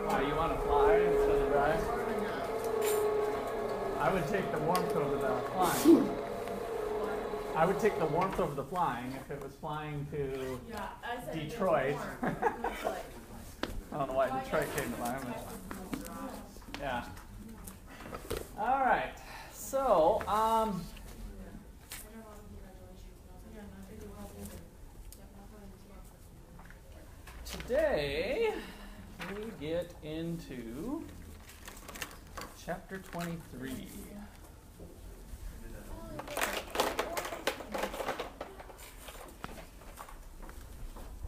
Why, you want to fly instead of drive? I would take the warmth over the flying. I would take the warmth over the flying if it was flying to Detroit. I don't know why Detroit came to mind. Yeah. All right. So, today we get into chapter 23.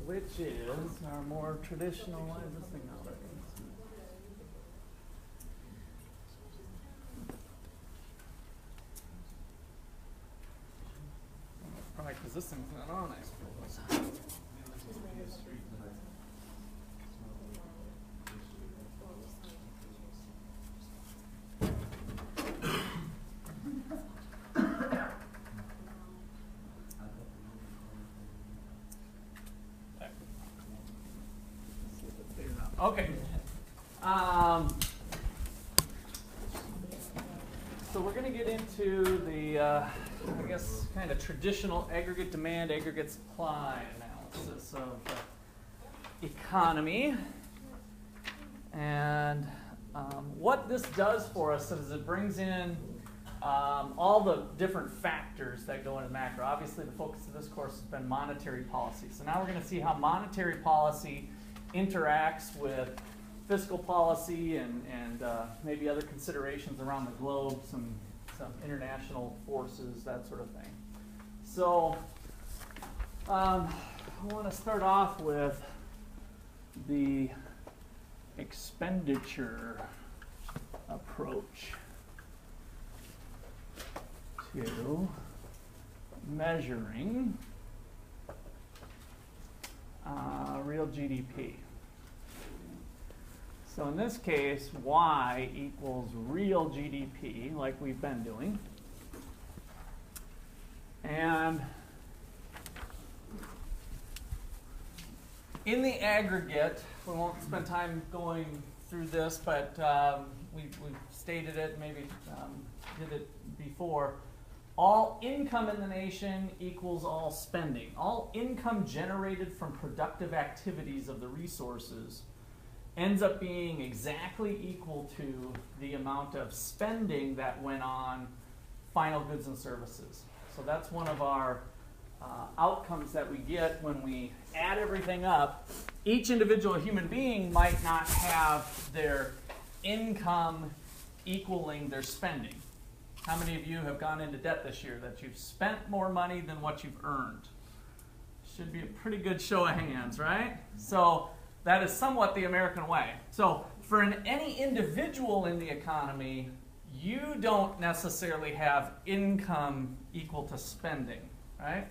Which is our more traditional, why is this thing not working? Probably because this thing's not on, I suppose. Okay. So we're going to get into the, I guess, kind of traditional aggregate demand, aggregate supply analysis of the economy. And what this does for us is it brings in all the different factors that go into macro. Obviously, the focus of this course has been monetary policy. So now we're going to see how monetary policy interacts with fiscal policy and maybe other considerations around the globe, some international forces, that sort of thing. So I want to start off with the expenditure approach to measuring real GDP. So in this case, Y equals real GDP, like we've been doing. And in the aggregate, we won't spend time going through this, but we've stated it, maybe did it before. All income in the nation equals all spending. All income generated from productive activities of the resources ends up being exactly equal to the amount of spending that went on final goods and services. So that's one of our outcomes that we get when we add everything up. Each individual human being might not have their income equaling their spending. How many of you have gone into debt this year that you've spent more money than what you've earned? Should be a pretty good show of hands, right? So that is somewhat the American way. So for any individual in the economy, you don't necessarily have income equal to spending, right?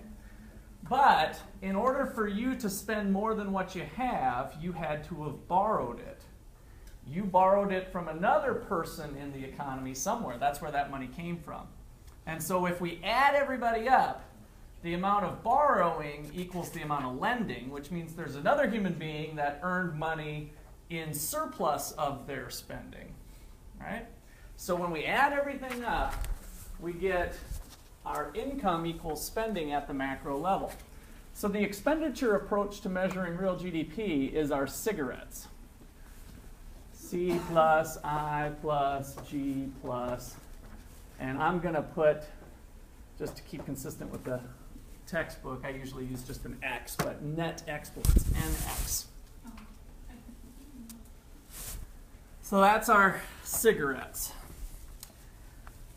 But in order for you to spend more than what you have, you had to have borrowed it. You borrowed it from another person in the economy somewhere. That's where that money came from. And so if we add everybody up, the amount of borrowing equals the amount of lending, which means there's another human being that earned money in surplus of their spending, right? So when we add everything up, we get our income equals spending at the macro level. So the expenditure approach to measuring real GDP is our cigarettes. C plus I plus G plus, and I'm going to put, just to keep consistent with the textbook, I usually use just an X, but net exports, NX. So that's our cigarettes.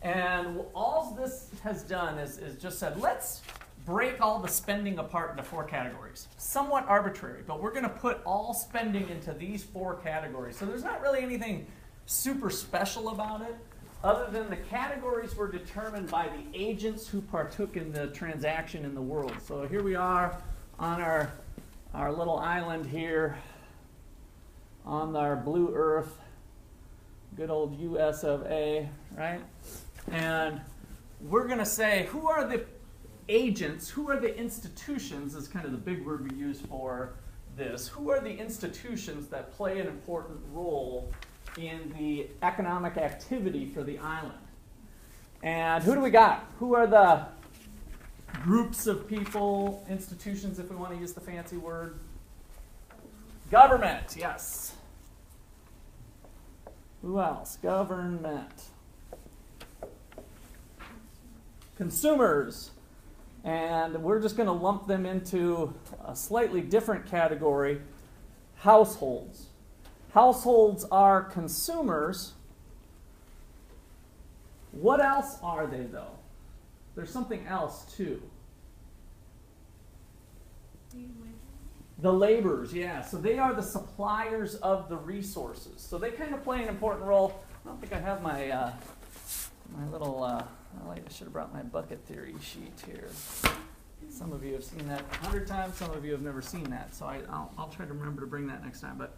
And all this has done is just said, let's break all the spending apart into 4 categories. Somewhat arbitrary, but we're going to put all spending into these 4 categories. So there's not really anything super special about it, other than the categories were determined by the agents who partook in the transaction in the world. So here we are on our little island here on our blue earth, good old US of A, right? And we're going to say, who are the agents, who are the institutions, is kind of the big word we use for this, who are the institutions that play an important role in the economic activity for the island? And who do we got? Who are the groups of people, institutions, if we want to use the fancy word? Government, yes. Who else? Government. Consumers. And we're just going to lump them into a slightly different category, households. Households are consumers. What else are they, though? There's something else, too. The laborers, yeah. So they are the suppliers of the resources. So they kind of play an important role. I don't think I have my my little, I should have brought my bucket theory sheet here. Some of you have seen that 100 times. Some of you have never seen that. So I'll try to remember to bring that next time. But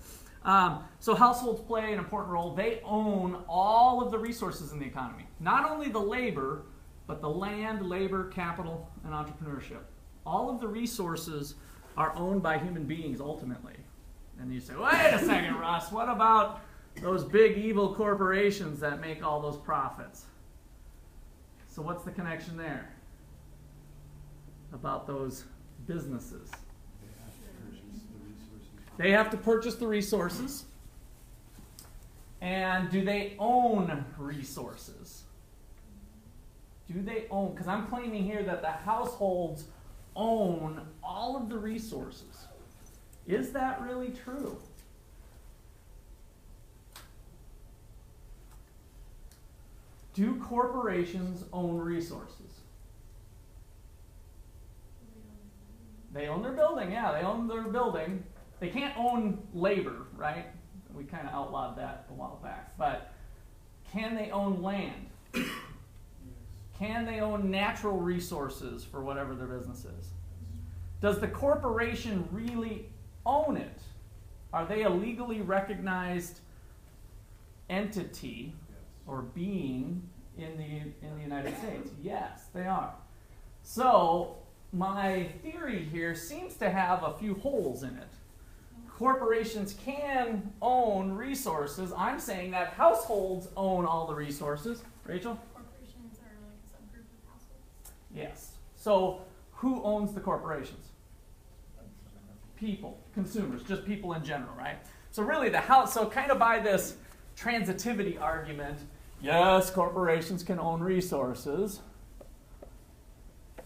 so households play an important role. They own all of the resources in the economy. Not only the labor, but the land, labor, capital, and entrepreneurship. All of the resources are owned by human beings ultimately. And you say, wait a second, Russ, what about those big evil corporations that make all those profits? So what's the connection there about those businesses? They have to purchase the resources. And do they own resources? Do they own? Because I'm claiming here that the households own all of the resources. Is that really true? Do corporations own resources? They own their building, yeah, they own their building. They can't own labor, right? We kind of outlawed that a while back. But can they own land? Can they own natural resources for whatever their business is? Does the corporation really own it? Are they a legally recognized entity or being in the United States? Yes, they are. So my theory here seems to have a few holes in it. Corporations can own resources. I'm saying that households own all the resources. Rachel? Corporations are like a subgroup of households? Yes. So who owns the corporations? People, consumers, just people in general, right? So really so kind of by this transitivity argument, yes, corporations can own resources,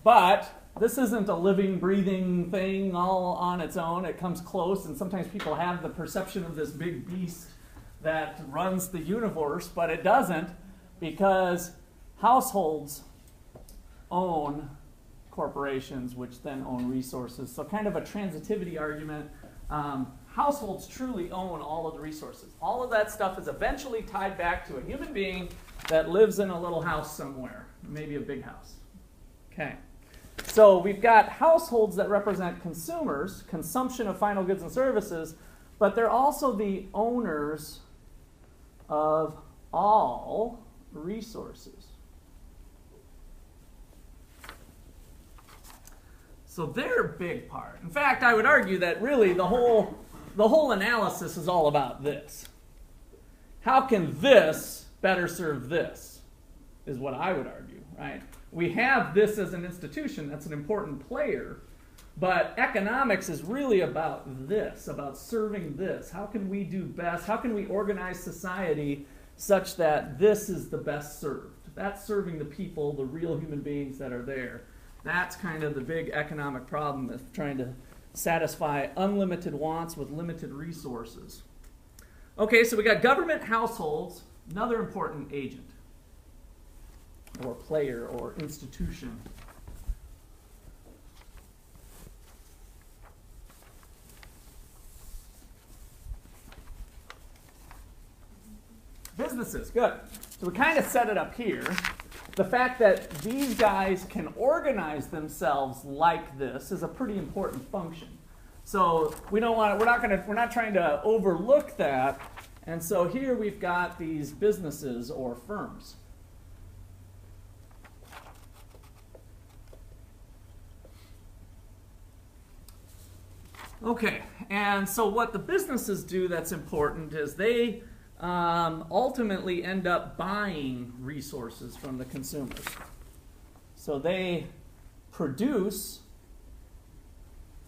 but this isn't a living, breathing thing all on its own. It comes close, and sometimes people have the perception of this big beast that runs the universe, but it doesn't, because households own corporations, which then own resources. So kind of a transitivity argument. Households truly own all of the resources. All of that stuff is eventually tied back to a human being that lives in a little house somewhere, maybe a big house. Okay. So we've got households that represent consumers, consumption of final goods and services, but they're also the owners of all resources. So they're a big part. In fact, I would argue that really the whole analysis is all about this. How can this better serve this, is what I would argue, right? We have this as an institution that's an important player, but economics is really about this, about serving this. How can we do best? How can we organize society such that this is the best served? That's serving the people, the real human beings that are there. That's kind of the big economic problem of trying to satisfy unlimited wants with limited resources. Okay, so we got government, households, another important agent, or player, or institution. Businesses, good. So we kind of set it up here. The fact that these guys can organize themselves like this is a pretty important function. So we're not trying to overlook that. And so here we've got these businesses or firms. Okay, and so what the businesses do that's important is they ultimately end up buying resources from the consumers. So they produce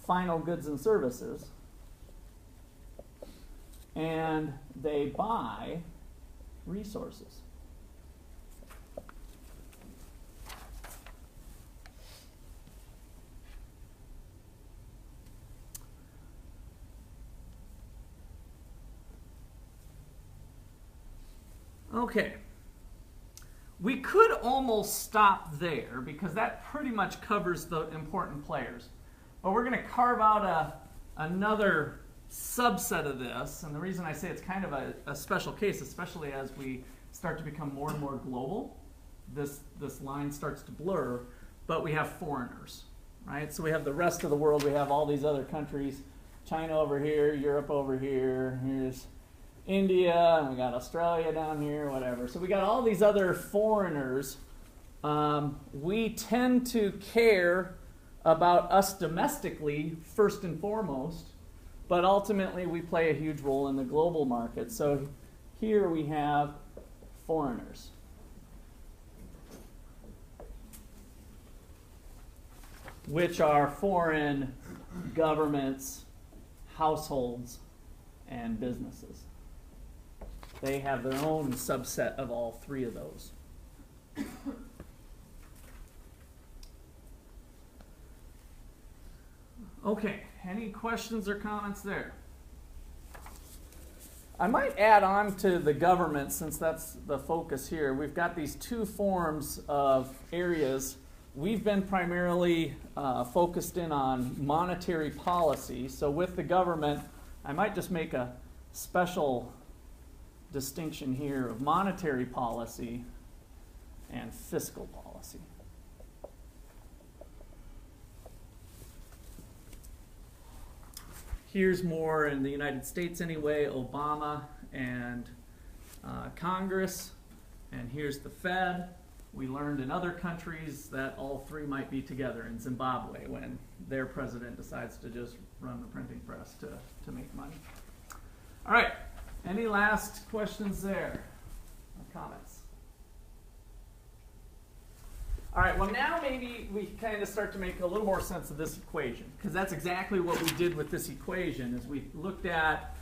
final goods and services, and they buy resources. Okay, we could almost stop there because that pretty much covers the important players. But we're going to carve out another subset of this, and the reason I say it's kind of a special case, especially as we start to become more and more global, this line starts to blur, but we have foreigners, right? So we have the rest of the world, we have all these other countries, China over here, Europe over here, here's India, and we got Australia down here, whatever. So we got all these other foreigners. We tend to care about us domestically first and foremost, but ultimately we play a huge role in the global market. So here we have foreigners. Which are foreign governments, households, and businesses. They have their own subset of all three of those. Okay, any questions or comments there? I might add on to the government, since that's the focus here. We've got these two forms of areas. We've been primarily focused in on monetary policy. So with the government, I might just make a special distinction here of monetary policy and fiscal policy. Here's more in the United States anyway, Obama and Congress, and here's the Fed. We learned in other countries that all three might be together in Zimbabwe when their president decides to just run the printing press to make money. All right. Any last questions there or comments? All right, well now maybe we kind of start to make a little more sense of this equation, because that's exactly what we did with this equation, is we looked at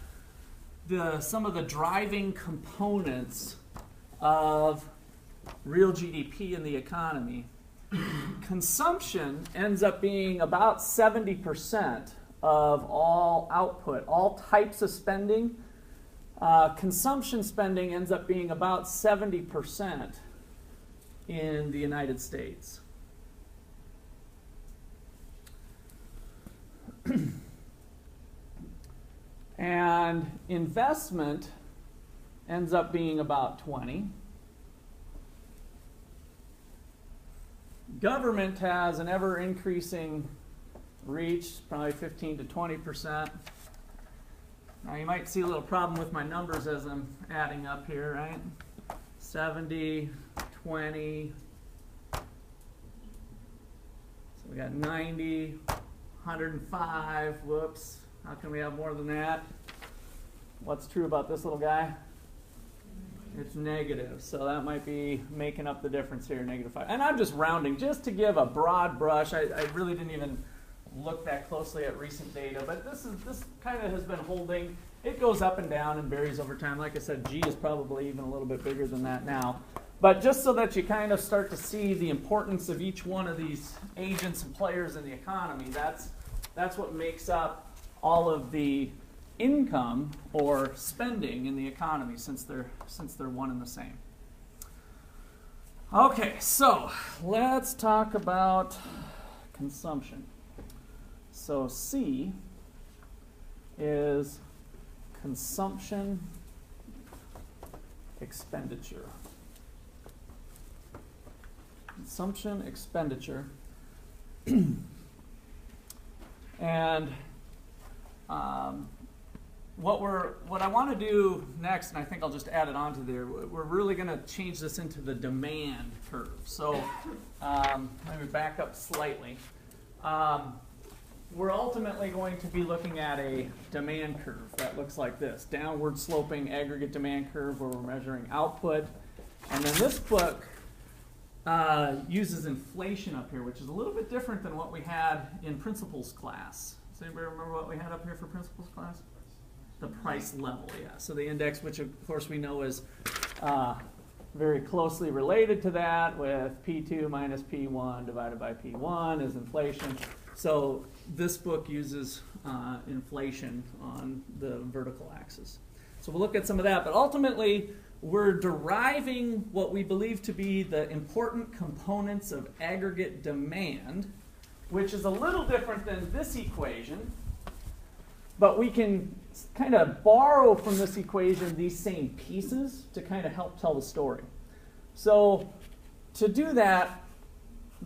some of the driving components of real GDP in the economy. Consumption ends up being about 70% of all output, all types of spending. Consumption spending ends up being about 70% in the United States. And investment ends up being about 20%. Government has an ever-increasing reach, probably 15 to 20%. Now you might see a little problem with my numbers as I'm adding up here, right? 70, 20. So we got 90, 105. Whoops. How can we have more than that? What's true about this little guy? It's negative. So that might be making up the difference here, -5. And I'm just rounding just to give a broad brush. I really didn't even look that closely at recent data, but this kind of has been holding. It goes up and down and varies over time. Like I said, G is probably even a little bit bigger than that now. But just so that you kind of start to see the importance of each one of these agents and players in the economy, that's what makes up all of the income or spending in the economy, since they're one and the same. Okay, so let's talk about consumption. So C is consumption expenditure. Consumption expenditure. And what I want to do next, and I think I'll just add it onto there, we're really going to change this into the demand curve. So let me back up slightly. we're ultimately going to be looking at a demand curve that looks like this. Downward sloping aggregate demand curve where we're measuring output. And then this book uses inflation up here, which is a little bit different than what we had in principles class. Does anybody remember what we had up here for principles class? The price level, yeah. So the index, which of course we know is very closely related to that, with P2 minus P1 divided by P1 is inflation. So this book uses inflation on the vertical axis. So we'll look at some of that, but ultimately we're deriving what we believe to be the important components of aggregate demand, which is a little different than this equation, but we can kind of borrow from this equation these same pieces to kind of help tell the story. So to do that,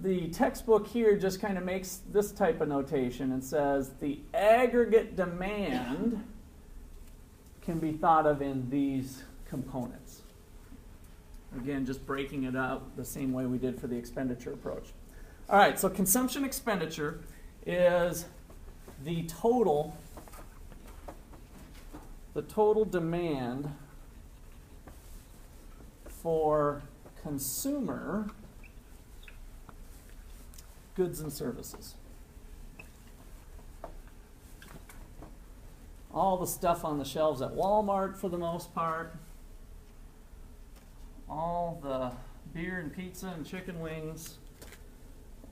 the textbook here just kind of makes this type of notation and says the aggregate demand can be thought of in these components. Again, just breaking it out the same way we did for the expenditure approach. All right, so consumption expenditure is the total demand for consumer goods and services. All the stuff on the shelves at Walmart for the most part. All the beer and pizza and chicken wings.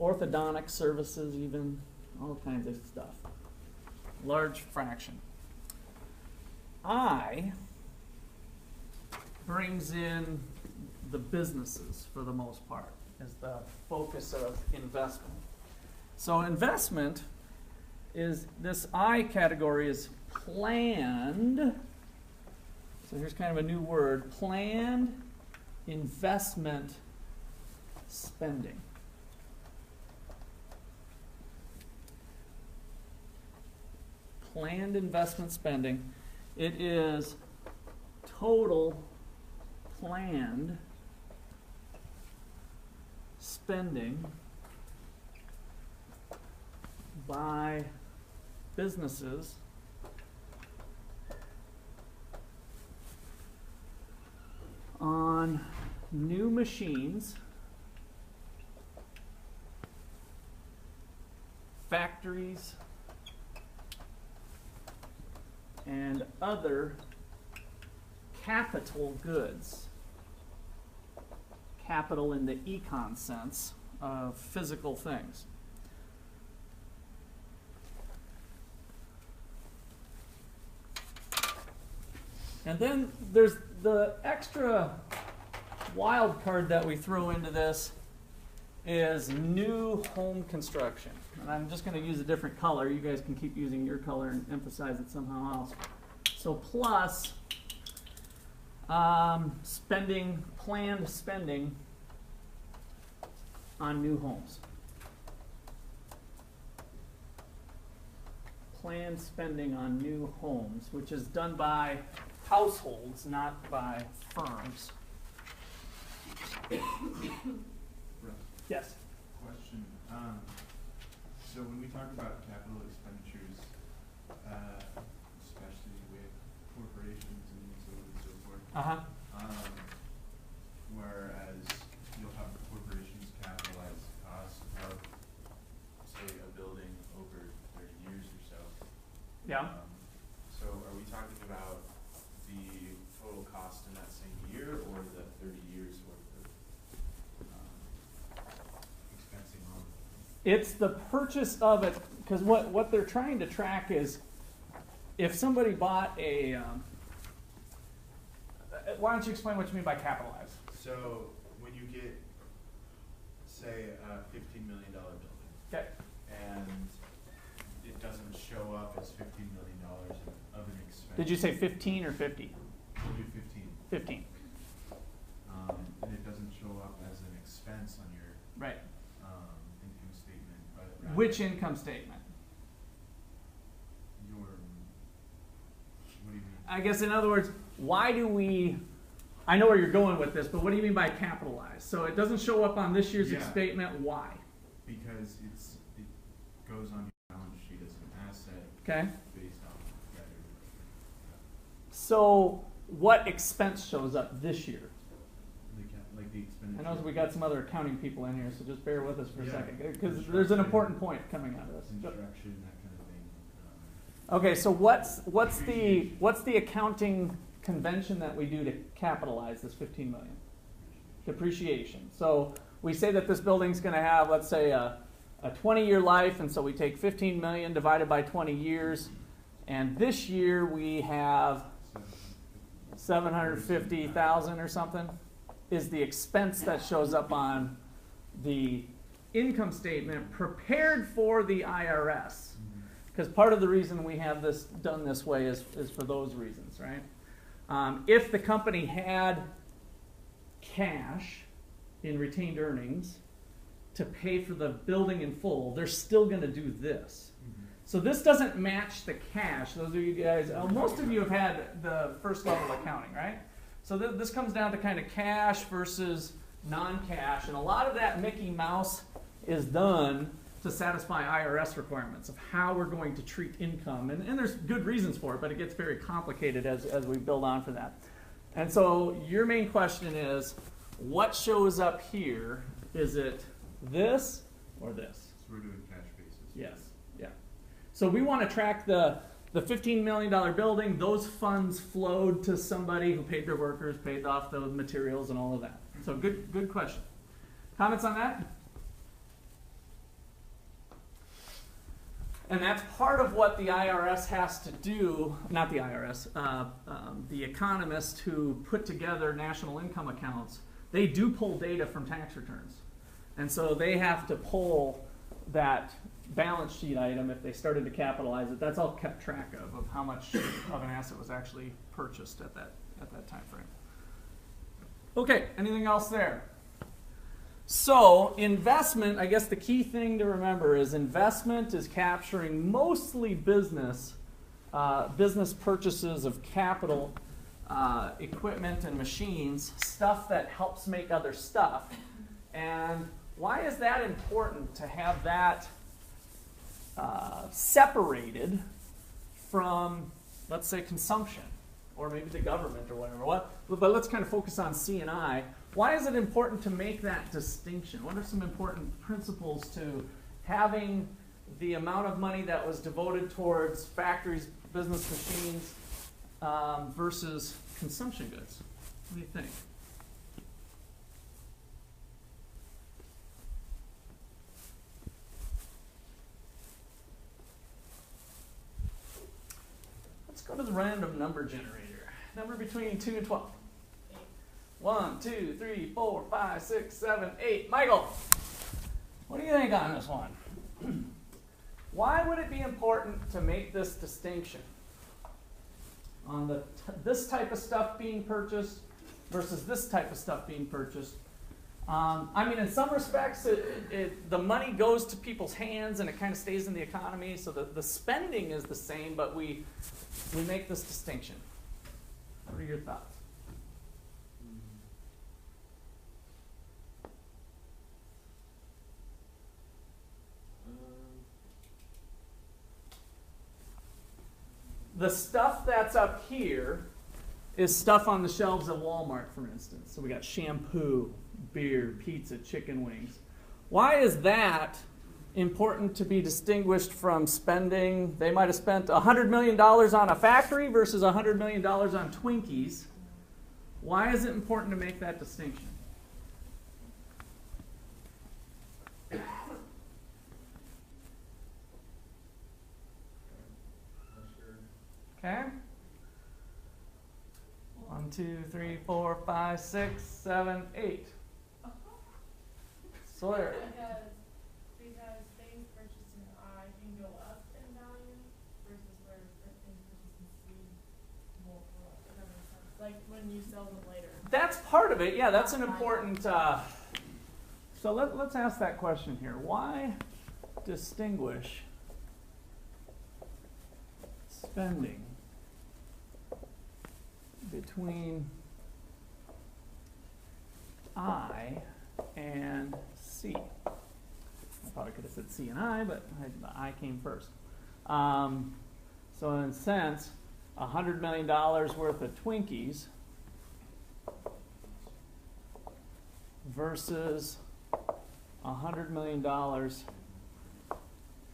Orthodontic services even. All kinds of stuff. Large fraction. I brings in the businesses for the most part as the focus of investment. So investment is, this I category is planned. So here's kind of a new word, planned investment spending. Planned investment spending. It is total planned spending by businesses on new machines, factories, and other capital goods. Capital in the econ sense of physical things. And then there's the extra wild card that we throw into this is new home construction. And I'm just going to use a different color. You guys can keep using your color and emphasize it somehow else. So plus spending, planned spending on new homes. Planned spending on new homes, which is done by households, not by firms. Yes? Question. So when we talk about capital expenditures, especially with corporations and so on and so forth, whereas you'll have corporations capitalize the cost of, say, a building over 30 years or so. Yeah. So are we talking about the total cost in that same year, or the 30 years worth of expensing on? It's the purchase of it, because what they're trying to track is if somebody bought a, why don't you explain what you mean by capitalize? So when you get, say, a $15 million building, Okay. and it doesn't show up as $15 million of an expense. Did you say 15 or 50? We'll do 15. 15. And it doesn't show up as an expense on your Right. income statement, but rather Which income statement? your, what do you mean? I guess in other words, why do we, I know where you're going with this, but what do you mean by capitalize? So it doesn't show up on this year's Yeah. statement, why? Because it goes on your balance sheet as Okay. based on that. So what expense shows up this year? Like the expenditure. I know we got some other accounting people in here, so just bear with us for a Yeah. second, because there's an important point coming out of this. Construction, that kind of thing. Okay, so what's the accounting convention that we do to capitalize this 15 million? Depreciation. So we say that this building's going to have, let's say, a 20-year life, and so we take 15 million divided by 20 years, and this year we have 750,000 or something is the expense that shows up on the income statement prepared for the IRS. Because part of the reason we have this done this way is for those reasons, right? If the company had cash in retained earnings to pay for the building in full, they're still going to do this. So this doesn't match the cash. Those of you guys, most of you have had the first level accounting, right? So this comes down to kind of cash versus non-cash, and a lot of that Mickey Mouse is done to satisfy IRS requirements of how we're going to treat income. And there's good reasons for it, but it gets very complicated as we build on for that. And so your main question is, what shows up here? Is it this or this? So we're doing cash basis. Yes, yeah. So we want to track the $15 million building. Those funds flowed to somebody who paid their workers, paid off the materials and all of that. So good question. Comments on that? And that's part of what the IRS has to do, not the IRS, the economists who put together national income accounts, they do pull data from tax returns. And so they have to pull that balance sheet item if they started to capitalize it. That's all kept track of how much of an asset was actually purchased at that time frame. Okay, anything else there? So investment, I guess the key thing to remember is investment is capturing mostly business purchases of capital, equipment and machines, stuff that helps make other stuff. And why is that important to have that separated from, let's say, consumption, or maybe the government or whatever? But let's kind of focus on C&I. Why is it important to make that distinction? What are some important principles to having the amount of money that was devoted towards factories, business machines, versus consumption goods? What do you think? Let's go to the random number generator. Number between 2 and 12. 1, 2, 3, 4, 5, 6, 7, 8. Michael, what do you think on this one? Why would it be important to make this distinction on this type of stuff being purchased versus this type of stuff being purchased? I mean, in some respects, the money goes to people's hands and it kind of stays in the economy, so the spending is the same, but we make this distinction. What are your thoughts? The stuff that's up here is stuff on the shelves at Walmart, for instance. So we got shampoo, beer, pizza, chicken wings. Why is that important to be distinguished from spending? They might have spent $100 million on a factory versus $100 million on Twinkies. Why is it important to make that distinction? Okay. 1, 2, 3, 4, 5, 6, 7, 8. Sawyer. Because things purchased in I can go up in value versus where things purchased in C will go up. Does that make sense? Like when you sell them later. That's part of it. Yeah, that's an important. So let's ask that question here. Why distinguish spending between I and C? I probably could have said C and I, but the I came first. So in a sense, $100 million worth of Twinkies versus $100 million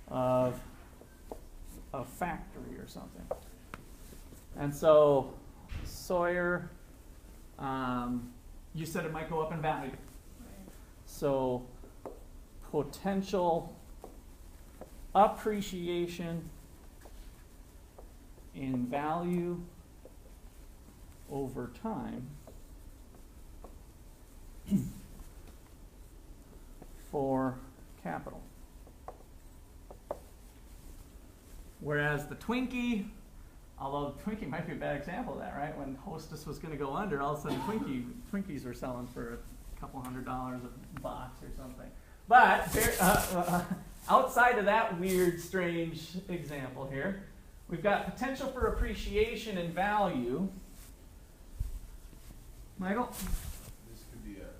of a factory or something. And so Sawyer, you said it might go up in value. So potential appreciation in value over time for capital. Whereas the Twinkie, although the Twinkie might be a bad example of that, right? When Hostess was going to go under, all of a sudden Twinkies were selling for a couple $100 a box or something. But outside of that weird, strange example here, we've got potential for appreciation in value. Michael? This could be a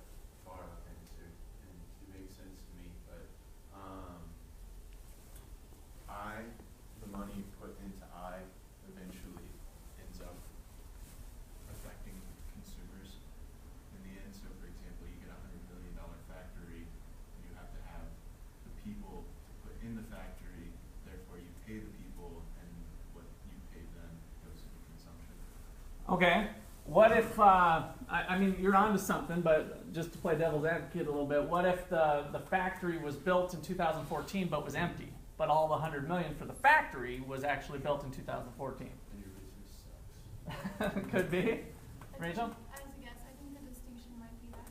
far-off answer, and it makes sense to me, but the money you put into eventually ends up affecting consumers in the end. So, for example, you get a $100 million factory, and you have to have the people to put in the factory, therefore you pay the people, and what you pay them goes into consumption. Okay. What if, I mean, you're onto something, but just to play devil's advocate a little bit, what if the factory was built in 2014 but was empty, but all the $100 million for the factory was actually built in 2014? And your business sucks. Could be. Rachel? As a guess, I think the distinction might be that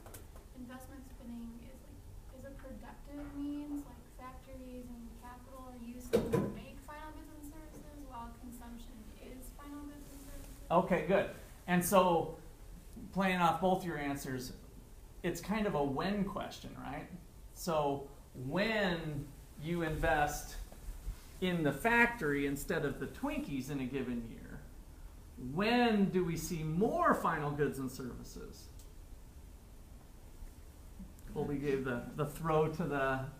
investment spending is a productive means, like factories and capital are used to make final goods and services, while consumption is final goods and services. Okay, good. And so, playing off both your answers, it's kind of a when question, right? So, when you invest in the factory instead of the Twinkies in a given year, when do we see more final goods and services? Colby gave the throw to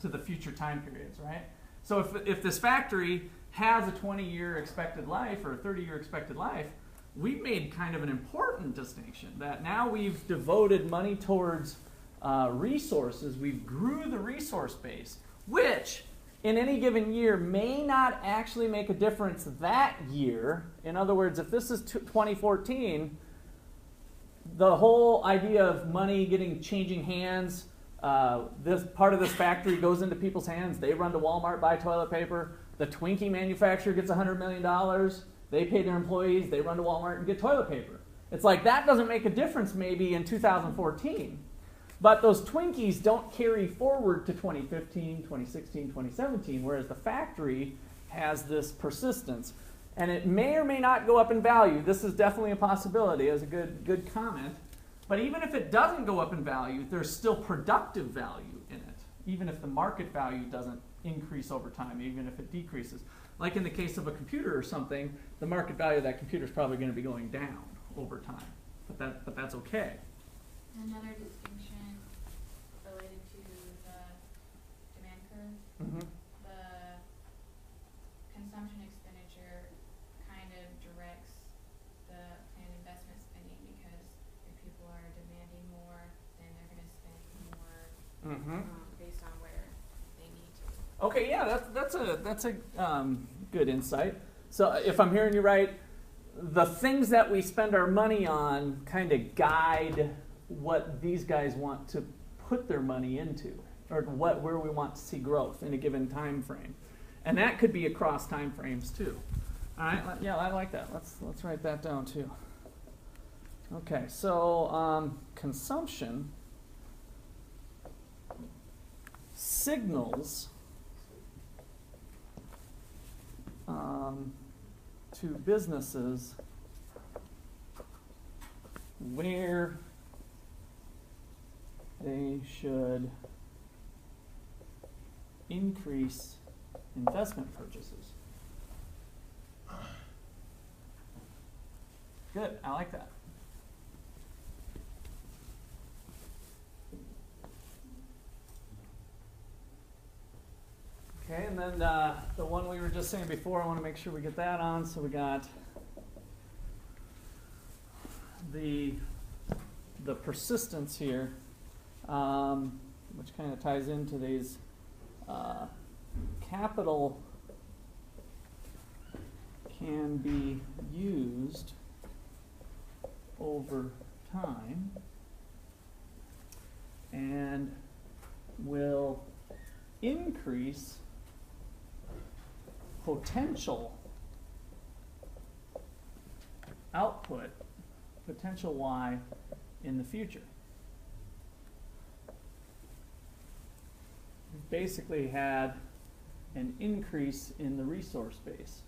the future time periods, right? So if this factory has a 20-year expected life or a 30-year expected life, we've made kind of an important distinction that now we've devoted money towards resources. We've grew the resource base, which in any given year may not actually make a difference that year. In other words, if this is 2014, the whole idea of money changing hands, this part of this factory goes into people's hands. They run to Walmart, buy toilet paper. The Twinkie manufacturer gets $100 million. They pay their employees, they run to Walmart and get toilet paper. It's like that doesn't make a difference maybe in 2014. But those Twinkies don't carry forward to 2015, 2016, 2017, whereas the factory has this persistence. And it may or may not go up in value. This is definitely a possibility as a good comment. But even if it doesn't go up in value, there's still productive value in it, even if the market value doesn't increase over time, even if it decreases. Like in the case of a computer or something, the market value of that computer is probably going to be going down over time. But that's okay. Another distinction related to the demand curve, Mm-hmm. the consumption expenditure kind of directs the planned investment spending, because if people are demanding more, then they're going to spend more based on where they need to. Okay, yeah, that's a good insight. So if I'm hearing you right, the things that we spend our money on kind of guide what these guys want to put their money into, or where we want to see growth in a given time frame, and that could be across time frames too. All right, yeah, I like that. Let's write that down too. Okay, so consumption signals to businesses where they should increase investment purchases. Good, I like that. Okay, and then the one we were just saying before, I want to make sure we get that on. So we got the persistence here, which kind of ties into these capital can be used over time and will increase potential output, potential Y in the future. We've basically had an increase in the resource base.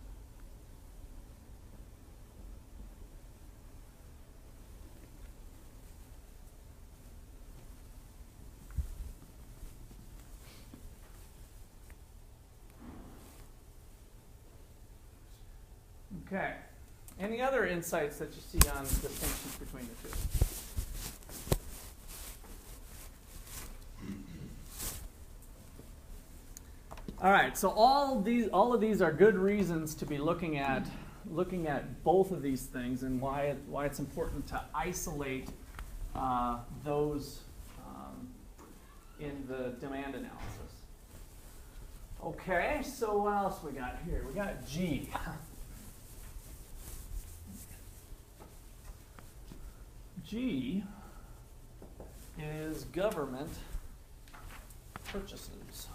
Okay. Any other insights that you see on distinctions between the two? All right. So all of these are good reasons to be looking at both of these things and why it's important to isolate those in the demand analysis. Okay. So what else we got here? We got G. G is government purchases.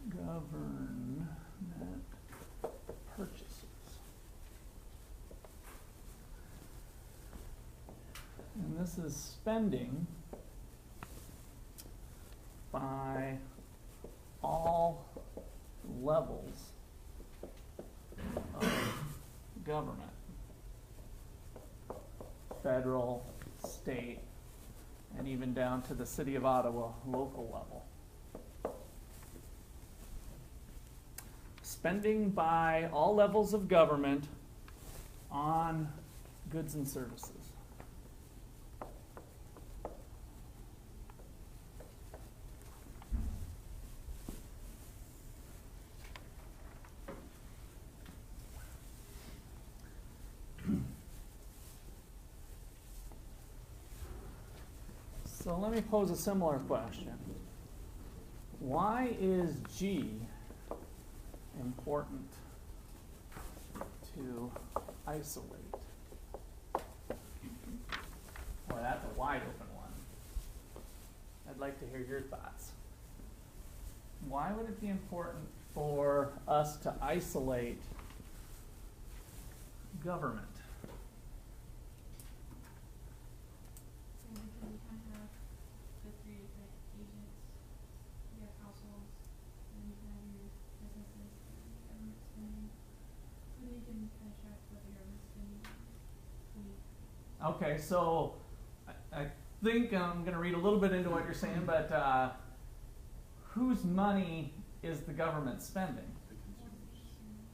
Government purchases. And this is spending by all levels of government, federal, state, and even down to the City of Ottawa local level. Spending by all levels of government on goods and services. So let me pose a similar question. Why is G important to isolate? Well, that's a wide open one. I'd like to hear your thoughts. Why would it be important for us to isolate government? So we can kind of have the three different agents. You have households, and you can have your businesses, and government spending. So then you can kind of track what the government spending week. Okay, so I think I'm going to read a little bit into what you're saying, but whose money is the government spending? The consumers.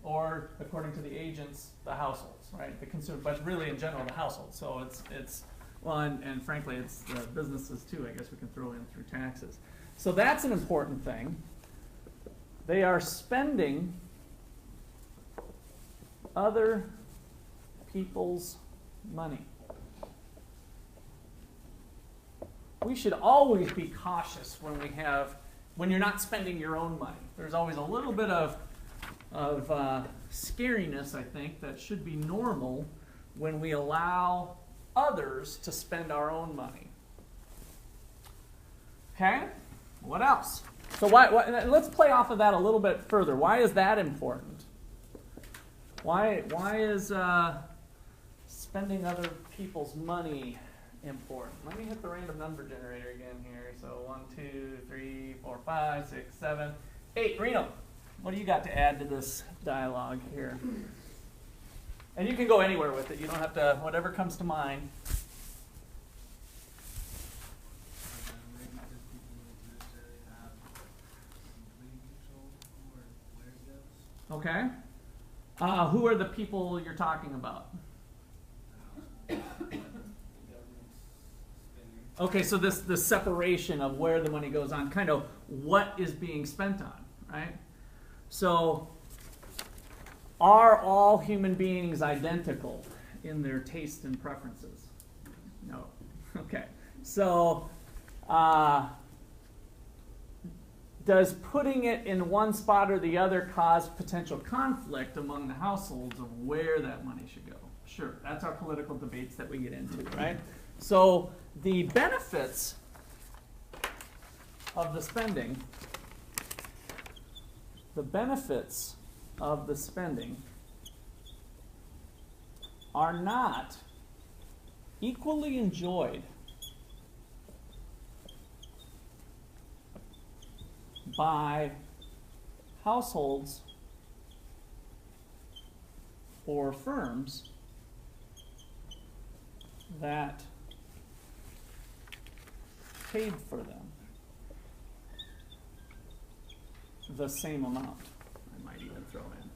Or, according to the agents, the households, right? The consumer, but really in general, the households. So it's well, and frankly, it's the businesses too. I guess we can throw in through taxes. So that's an important thing. They are spending other people's money. We should always be cautious when you're not spending your own money. There's always a little bit of scariness, I think, that should be normal when we allow others to spend our own money. Okay? What else? So let's play off of that a little bit further. Why is that important? Why is spending other people's money important? Let me hit the random number generator again here. So 1, 2, 3, 4, 5, 6, 7, 8. Reno, what do you got to add to this dialogue here? And you can go anywhere with it. You don't have to, whatever comes to mind. Maybe because people don't necessarily have complete control over where it goes. Okay. Who are the people you're talking about? Government's spending. Okay, so this separation of where the money goes on, kind of what is being spent on, right? So, are all human beings identical in their tastes and preferences? No. Okay. So, does putting it in one spot or the other cause potential conflict among the households of where that money should go? Sure, that's our political debates that we get into, right? So the benefits of the spending, are not equally enjoyed by households or firms that paid for them the same amount. I might even throw in.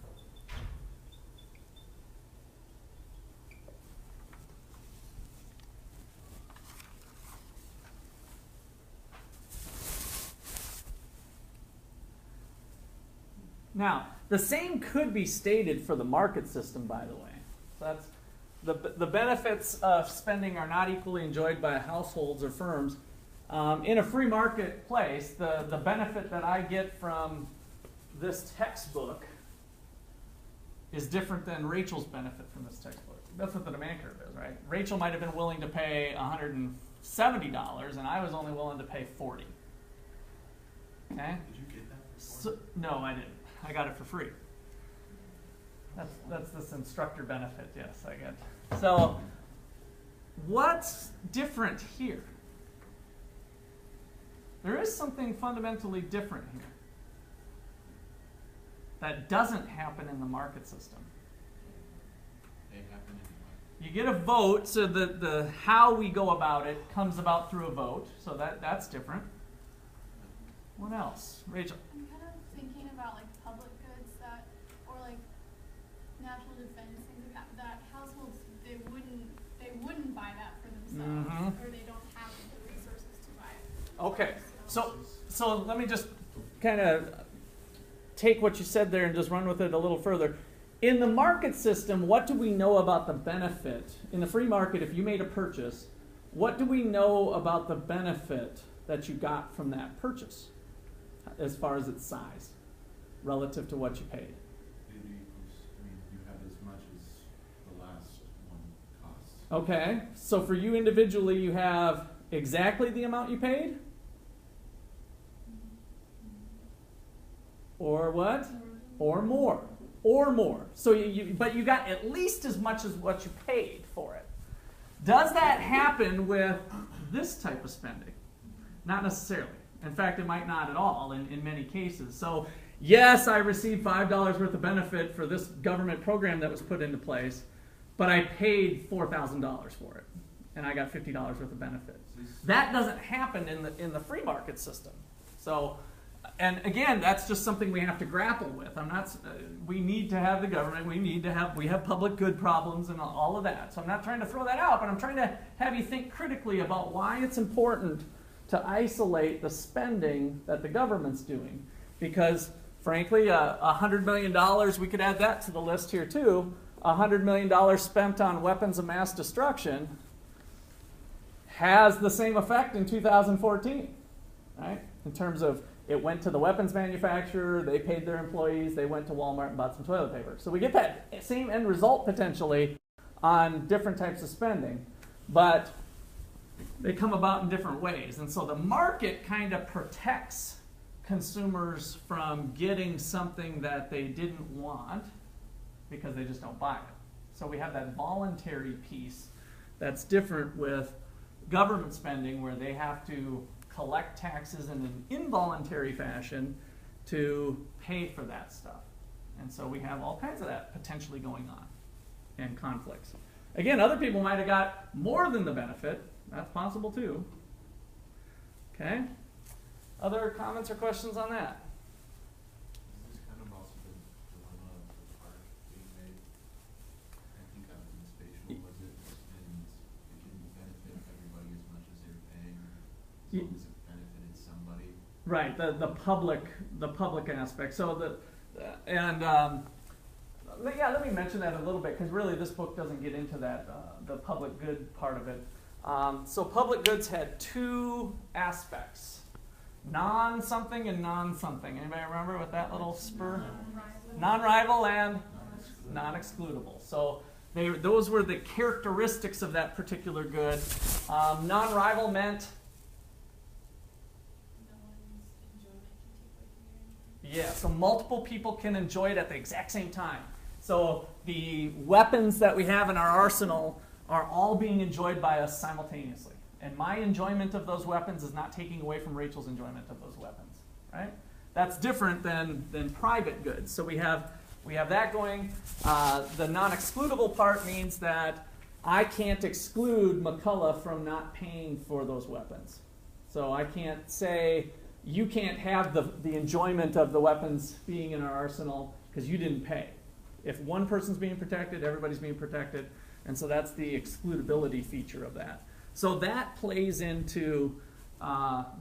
Now, the same could be stated for the market system, by the way. So that's the benefits of spending are not equally enjoyed by households or firms. In a free marketplace, the benefit that I get from this textbook is different than Rachel's benefit from this textbook. That's what the demand curve is, right? Rachel might have been willing to pay $170, and I was only willing to pay $40. Okay? Did you get that for $40? No, I didn't. I got it for free. That's this instructor benefit, yes, I get. So, what's different here? There is something fundamentally different here that doesn't happen in the market system. They happen anyway. You get a vote, so the how we go about it comes about through a vote, so that's different. What else? Rachel? I'm kind of thinking about like public goods that, or like national defense, things like that, that households, they wouldn't buy that for themselves, Mm-hmm. or they don't have the resources to buy it. Okay, so let me just kind of take what you said there and just run with it a little further. In the market system, what do we know about the benefit? In the free market, if you made a purchase, what do we know about the benefit that you got from that purchase as far as its size relative to what you paid? It equals, you have as much as the last one costs. Okay, so for you individually, you have exactly the amount you paid? Or what? Or more. Or more. So but you got at least as much as what you paid for it. Does that happen with this type of spending? Not necessarily. In fact, it might not at all in many cases. So yes, I received $5 worth of benefit for this government program that was put into place, but I paid $4,000 for it, and I got $50 worth of benefit. That doesn't happen in the free market system. So, and again, that's just something we have to grapple with. We need to have the government. We have public good problems and all of that. So I'm not trying to throw that out, but I'm trying to have you think critically about why it's important to isolate the spending that the government's doing. Because, frankly, $100 million, we could add that to the list here too. $100 million spent on weapons of mass destruction has the same effect in 2014, right? In terms of it went to the weapons manufacturer, they paid their employees, they went to Walmart and bought some toilet paper. So we get that same end result potentially on different types of spending, but they come about in different ways. And so the market kind of protects consumers from getting something that they didn't want because they just don't buy it. So we have that voluntary piece that's different with government spending, where they have to collect taxes in an involuntary fashion to pay for that stuff. And so we have all kinds of that potentially going on and conflicts. Again, other people might have got more than the benefit. That's possible too. Okay? Other comments or questions on that? Is this kind of also the dilemma of the park being made? I think that was in spatial, was it? And it didn't benefit everybody as much as they were paying, or as long as it benefited somebody. Right, the public aspect. So let me mention that a little bit, because really this book doesn't get into that, the public good part of it. So public goods had two aspects, non-something and non-something. Anybody remember what that little spur? Non-rival and non-excludable. So those were the characteristics of that particular good. Non-rival meant, yeah, so multiple people can enjoy it at the exact same time. So the weapons that we have in our arsenal are all being enjoyed by us simultaneously. And my enjoyment of those weapons is not taking away from Rachel's enjoyment of those weapons, right? That's different than private goods. So we have that going. The non-excludable part means that I can't exclude McCullough from not paying for those weapons. So I can't say, you can't have the enjoyment of the weapons being in our arsenal because you didn't pay. If one person's being protected, everybody's being protected. And so that's the excludability feature of that. So that plays into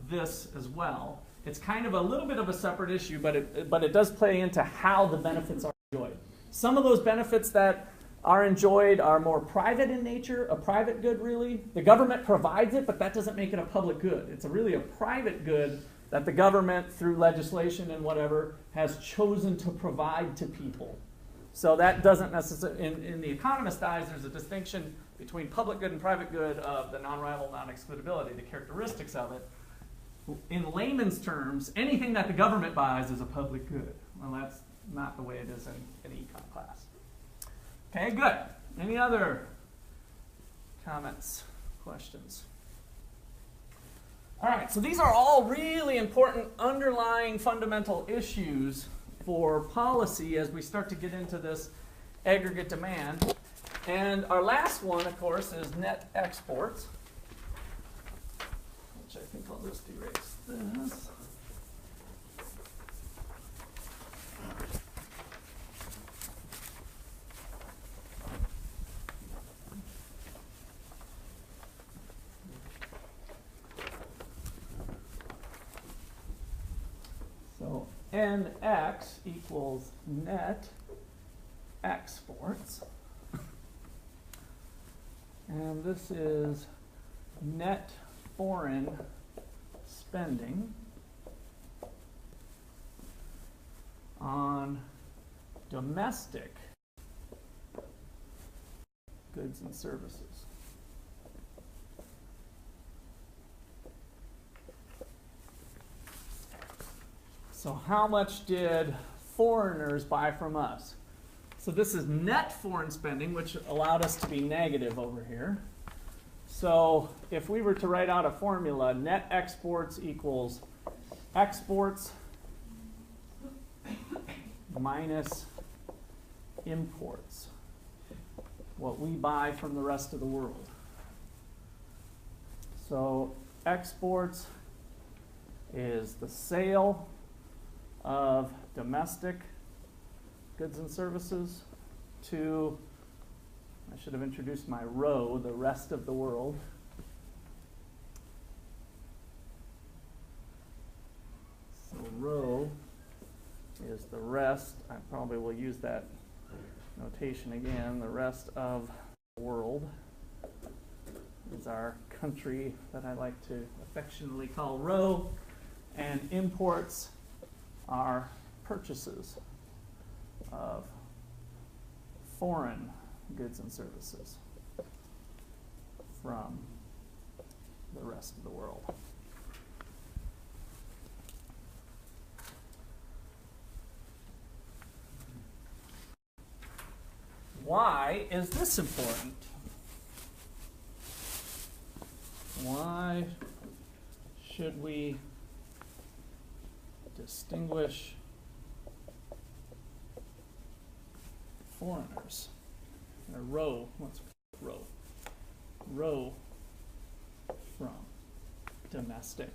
this as well. It's kind of a little bit of a separate issue, but it does play into how the benefits are enjoyed. Some of those benefits that are enjoyed are more private in nature, a private good really. The government provides it, but that doesn't make it a public good. It's really a private good that the government, through legislation and whatever, has chosen to provide to people. So that doesn't necessarily, in the economist's eyes, there's a distinction between public good and private good of the non-rival, non-excludability, the characteristics of it. In layman's terms, anything that the government buys is a public good. Well, that's not the way it is in econ class. Okay, good. Any other comments, questions? All right, so these are all really important underlying fundamental issues for policy as we start to get into this aggregate demand. And our last one, of course, is net exports, which I think I'll just erase this. So NX equals net exports. And this is net foreign spending on domestic goods and services. So how much did foreigners buy from us? So this is net foreign spending, which allowed us to be negative over here. So if we were to write out a formula, net exports equals exports minus imports, what we buy from the rest of the world. So exports is the sale of domestic goods and services to, I should have introduced my row, the rest of the world. So row is the rest. I probably will use that notation again. The rest of the world is our country that I like to affectionately call row, and imports are purchases of foreign goods and services from the rest of the world. Why is this important? Why should we distinguish foreigners? A row, what's row? Row from domestic.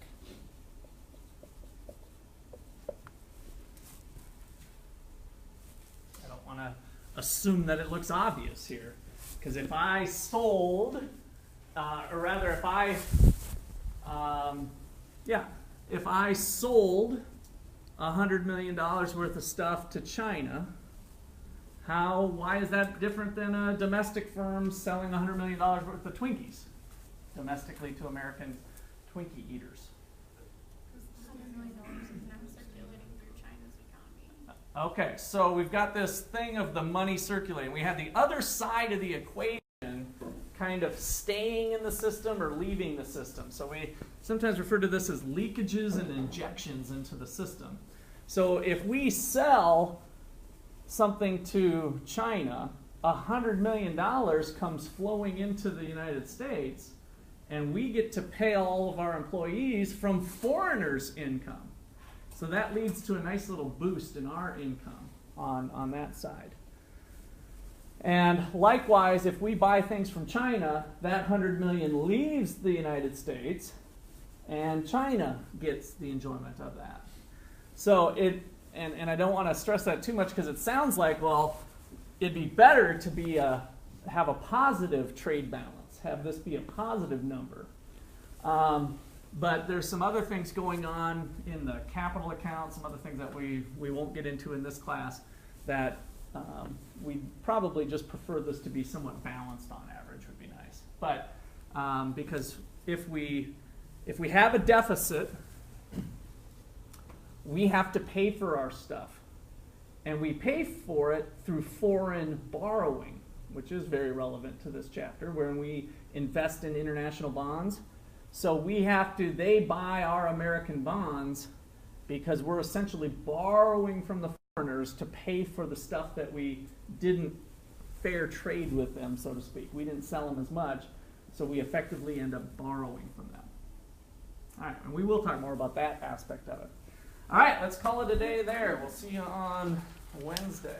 I don't want to assume that it looks obvious here, because if I sold, or rather if I Yeah. If I sold $100 million worth of stuff to China, why is that different than a domestic firm selling $100 million worth of Twinkies domestically to American Twinkie eaters? $100 million is now circulating through China's economy. Okay, so we've got this thing of the money circulating. We have the other side of the equation kind of staying in the system or leaving the system. So we sometimes refer to this as leakages and injections into the system. So if we sell something to China, $100 million comes flowing into the United States, and we get to pay all of our employees from foreigners' income. So that leads to a nice little boost in our income on that side. And likewise, if we buy things from China, that $100 million leaves the United States, and China gets the enjoyment of that. So and I don't want to stress that too much because it sounds like, well, it'd be better to have a positive trade balance, have this be a positive number. But there's some other things going on in the capital account, some other things that we won't get into in this class that we'd probably just prefer this to be somewhat balanced on average would be nice. But because if we have a deficit, we have to pay for our stuff. And we pay for it through foreign borrowing, which is very relevant to this chapter, where we invest in international bonds. So they buy our American bonds because we're essentially borrowing from the foreigners to pay for the stuff that we didn't fair trade with them, so to speak. We didn't sell them as much, so we effectively end up borrowing from them. All right, and we will talk more about that aspect of it. All right, let's call it a day there. We'll see you on Wednesday.